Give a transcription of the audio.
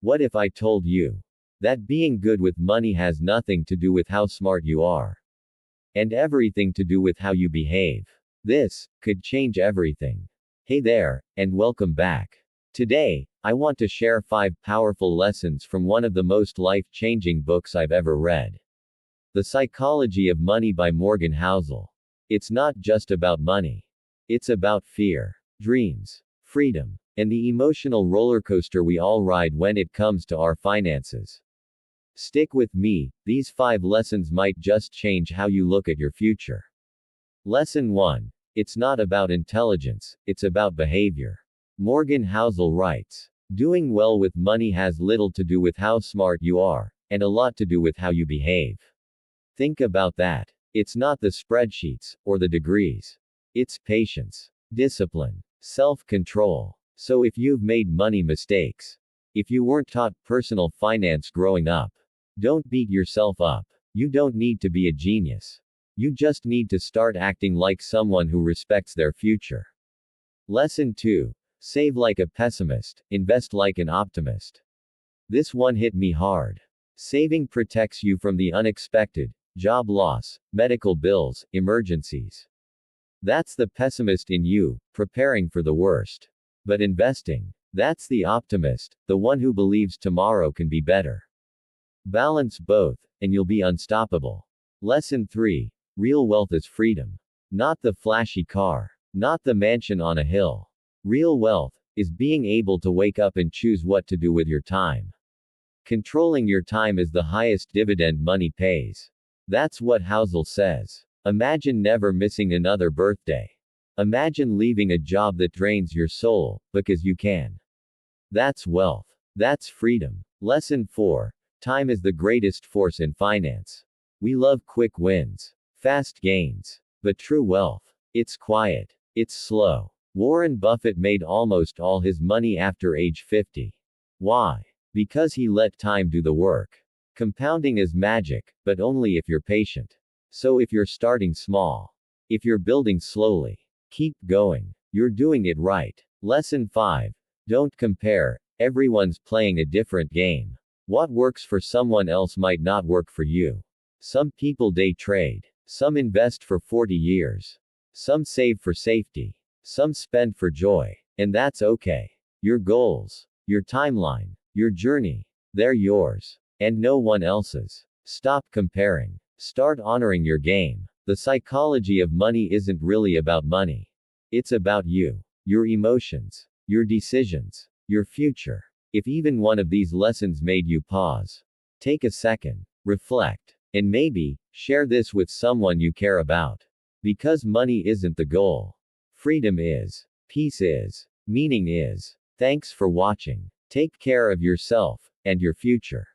What if I told you that being good with money has nothing to do with how smart you are, and everything to do with how you behave? This could change everything. Hey there, and welcome back. Today, I want to share 5 powerful lessons from one of the most life-changing books I've ever read. The Psychology of Money by Morgan Housel. It's not just about money. It's about fear, dreams, freedom, and the emotional rollercoaster we all ride when it comes to our finances. Stick with me, these 5 lessons might just change how you look at your future. Lesson 1. It's not about intelligence, it's about behavior. Morgan Housel writes, doing well with money has little to do with how smart you are, and a lot to do with how you behave. Think about that. It's not the spreadsheets, or the degrees. It's patience, discipline, self-control. So if you've made money mistakes, if you weren't taught personal finance growing up, don't beat yourself up. You don't need to be a genius. You just need to start acting like someone who respects their future. Lesson 2. Save like a pessimist, invest like an optimist. This one hit me hard. Saving protects you from the unexpected, job loss, medical bills, emergencies. That's the pessimist in you, preparing for the worst. But investing, that's the optimist, the one who believes tomorrow can be better. Balance both, and you'll be unstoppable. Lesson 3. Real wealth is freedom. Not the flashy car. Not the mansion on a hill. Real wealth is being able to wake up and choose what to do with your time. Controlling your time is the highest dividend money pays. That's what Housel says. Imagine never missing another birthday. Imagine leaving a job that drains your soul, because you can. That's wealth. That's freedom. Lesson 4. Time is the greatest force in finance. We love quick wins, fast gains. But true wealth, it's quiet. It's slow. Warren Buffett made almost all his money after age 50. Why? Because he let time do the work. Compounding is magic, but only if you're patient. So if you're starting small, if you're building slowly, keep going. You're doing it right. Lesson 5. Don't compare. Everyone's playing a different game. What works for someone else might not work for you. Some people day trade. Some invest for 40 years. Some save for safety. Some spend for joy. And that's okay. Your goals, your timeline, your journey, they're yours. And no one else's. Stop comparing. Start honoring your game. The psychology of money isn't really about money. It's about you, your emotions, your decisions, your future. If even one of these lessons made you pause, take a second, reflect, and maybe share this with someone you care about. Because money isn't the goal. Freedom is. Peace is. Meaning is. Thanks for watching. Take care of yourself and your future.